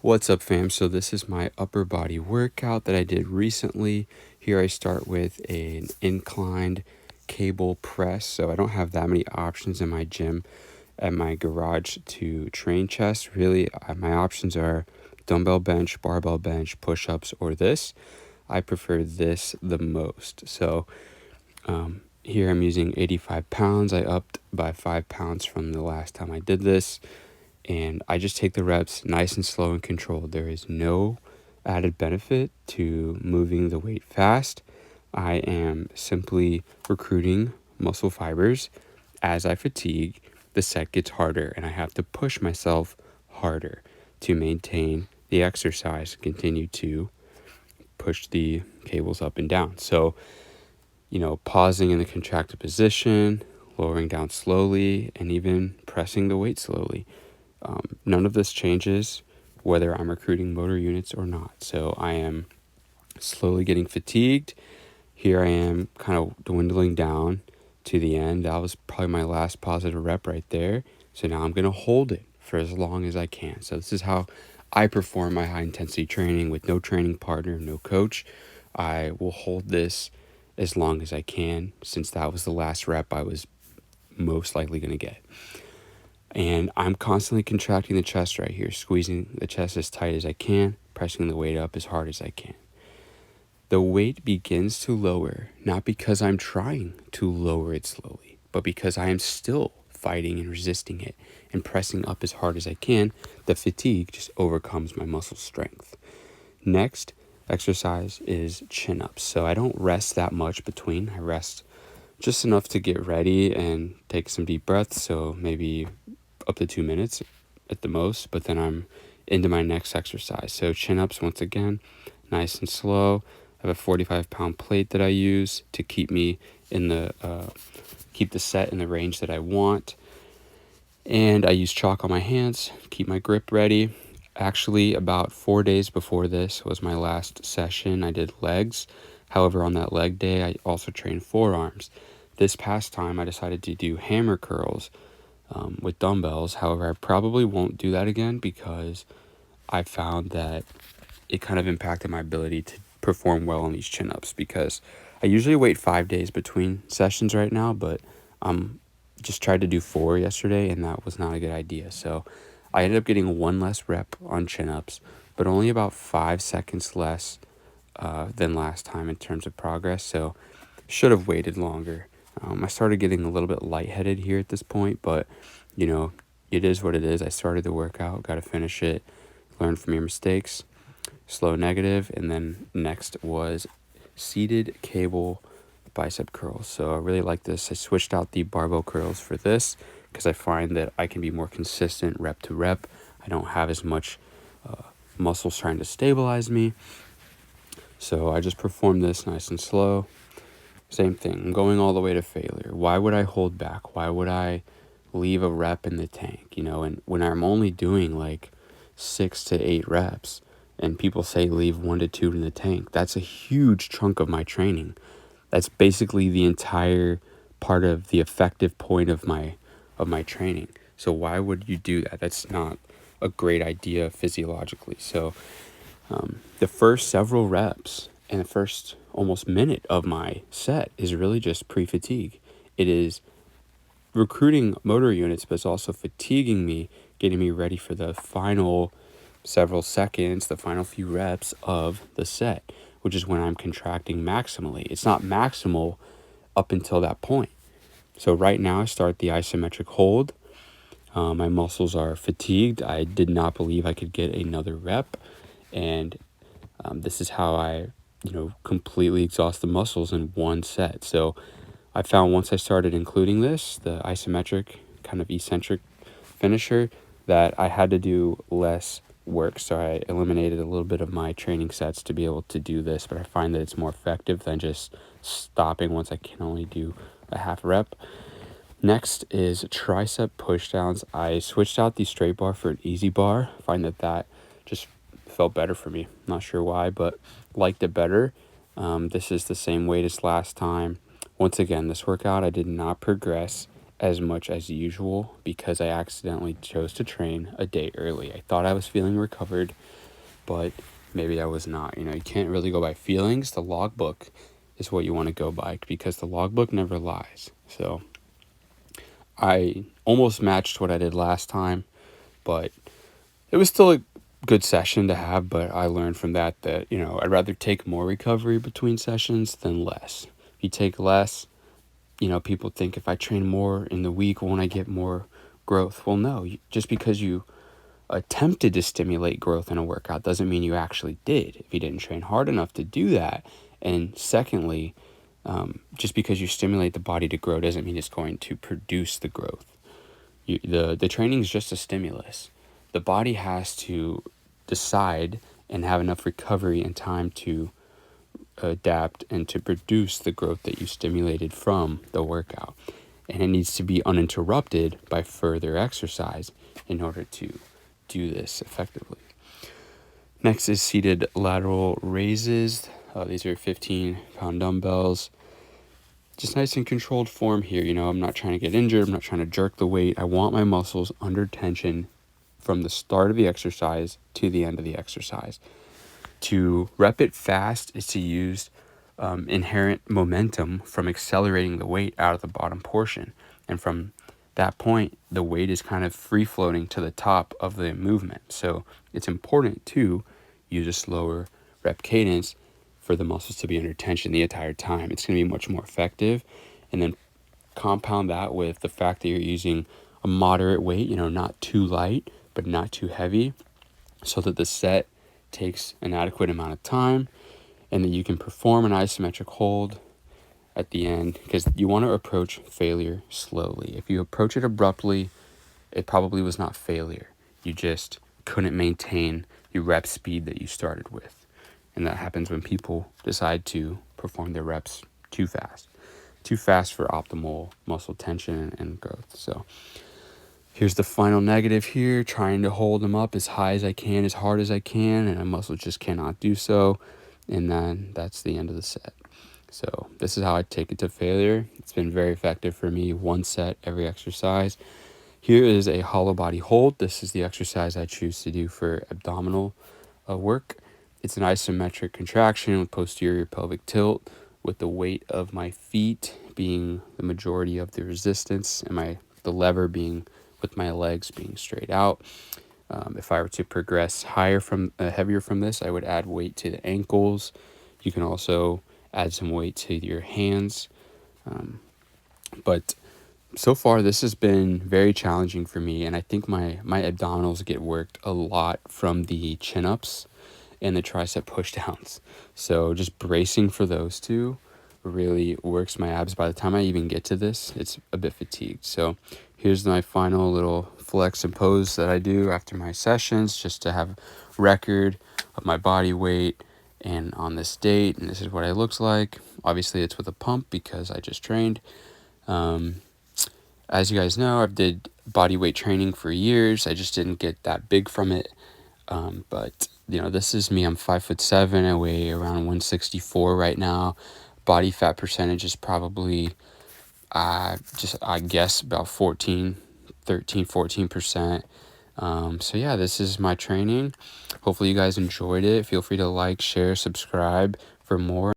What's up, fam? So this is my upper body workout that I did recently. Here I start with an inclined cable press. So I don't have that many options in my gym at my garage to train chest. Really, my options are dumbbell bench, barbell bench, push-ups, or this. I prefer this the most. So here I'm using 85 pounds. I upped by 5 pounds from the last time I did this. And I just take the reps nice and slow and controlled. There is no added benefit to moving the weight fast. I am simply recruiting muscle fibers. As I fatigue, the set gets harder, and I have to push myself harder to maintain the exercise, continue to push the cables up and down. So, pausing in the contracted position, lowering down slowly, and even pressing the weight slowly. None of this changes whether I'm recruiting motor units or not. So I am slowly getting fatigued. Here I am kind of dwindling down to the end. That was probably my last positive rep right there. So now I'm going to hold it for as long as I can. So this is how I perform my high intensity training with no training partner, no coach. I will hold this as long as I can, since that was the last rep I was most likely going to get. And I'm constantly contracting the chest right here, squeezing the chest as tight as I can, pressing the weight up as hard as I can. The weight begins to lower, not because I'm trying to lower it slowly, but because I am still fighting and resisting it and pressing up as hard as I can. The fatigue just overcomes my muscle strength. Next exercise is chin-ups. So I don't rest that much between. I rest just enough to get ready and take some deep breaths. So maybe up to 2 minutes at the most, but then I'm into my next exercise. So chin-ups, once again, nice and slow. I have a 45-pound plate that I use to keep me in the keep the set in the range that I want. And I use chalk on my hands, keep my grip ready. Actually, about 4 days before this was my last session. I did legs. However, on that leg day, I also trained forearms. This past time, I decided to do hammer curls with dumbbells. However, I probably won't do that again because I found that it kind of impacted my ability to perform well on these chin-ups, because I usually wait 5 days between sessions right now, but just tried to do 4 yesterday, and that was not a good idea. So I ended up getting 1 less rep on chin-ups, but only about 5 seconds less than last time in terms of progress. So should have waited longer. I started getting a little bit lightheaded here at this point, but it is what it is. I started the workout, got to finish it, learn from your mistakes, slow negative, and then next was seated cable bicep curls. So I really like this. I switched out the barbell curls for this because I find that I can be more consistent rep to rep. I don't have as much muscles trying to stabilize me. So I just perform this nice and slow. Same thing. I'm going all the way to failure. Why would I hold back? Why would I leave a rep in the tank? And when I'm only doing like 6 to 8 reps, and people say leave 1 to 2 in the tank, that's a huge chunk of my training. That's basically the entire part of the effective point of my training. So why would you do that? That's not a great idea physiologically. So the first several reps and the first almost minute of my set is really just pre-fatigue. It is recruiting motor units, but it's also fatiguing me, getting me ready for the final several seconds, the final few reps of the set, which is when I'm contracting maximally. It's not maximal up until that point. So right now I start the isometric hold. My muscles are fatigued. I did not believe I could get another rep. And this is how I, completely exhaust the muscles in one set. So I found once I started including this, the isometric kind of eccentric finisher, that I had to do less work. So I eliminated a little bit of my training sets to be able to do this, but I find that it's more effective than just stopping once I can only do a half rep. Next is tricep pushdowns. I switched out the straight bar for an easy bar. I find that just felt better for me. Not sure why, but liked it better. This is the same weight as last time. Once again, this workout I did not progress as much as usual because I accidentally chose to train a day early. I thought I was feeling recovered, but maybe I was not. You can't really go by feelings. The logbook is what you want to go by because the logbook never lies. So I almost matched what I did last time, but it was still a good session to have. But I learned from that I'd rather take more recovery between sessions than less. If you take less, people think if I train more in the week, won't I get more growth? Well, no, just because you attempted to stimulate growth in a workout doesn't mean you actually did if you didn't train hard enough to do that. And secondly, just because you stimulate the body to grow doesn't mean it's going to produce the growth. The training is just a stimulus. The body has to decide and have enough recovery and time to adapt and to produce the growth that you stimulated from the workout. And it needs to be uninterrupted by further exercise in order to do this effectively. Next is seated lateral raises. These are 15-pound dumbbells. Just nice and controlled form here. I'm not trying to get injured. I'm not trying to jerk the weight. I want my muscles under tension from the start of the exercise to the end of the exercise. To rep it fast is to use inherent momentum from accelerating the weight out of the bottom portion. And from that point, the weight is kind of free floating to the top of the movement. So it's important to use a slower rep cadence for the muscles to be under tension the entire time. It's going to be much more effective. And then compound that with the fact that you're using a moderate weight, not too light, but not too heavy, so that the set takes an adequate amount of time and that you can perform an isometric hold at the end, because you want to approach failure slowly. If you approach it abruptly, it probably was not failure. You just couldn't maintain the rep speed that you started with. And that happens when people decide to perform their reps too fast for optimal muscle tension and growth. So here's the final negative here, trying to hold them up as high as I can, as hard as I can, and my muscles just cannot do so. And then that's the end of the set. So this is how I take it to failure. It's been very effective for me, 1 set every exercise. Here is a hollow body hold. This is the exercise I choose to do for abdominal work. It's an isometric contraction with posterior pelvic tilt, with the weight of my feet being the majority of the resistance and the lever being with my legs being straight out. If I were to progress heavier from this, I would add weight to the ankles. You can also add some weight to your hands. But so far, this has been very challenging for me, and I think my abdominals get worked a lot from the chin-ups and the tricep push-downs. So just bracing for those two really works my abs. By the time I even get to this, it's a bit fatigued. So here's my final little flex and pose that I do after my sessions, just to have record of my body weight and on this date, and this is what it looks like. Obviously it's with a pump because I just trained. As you guys know, I've did body weight training for years. I just didn't get that big from it. But this is me. I'm 5'7". I weigh around 164 right now. Body fat percentage is probably I guess about 14%. So yeah, this is my training. Hopefully you guys enjoyed it. Feel free to like, share, subscribe for more.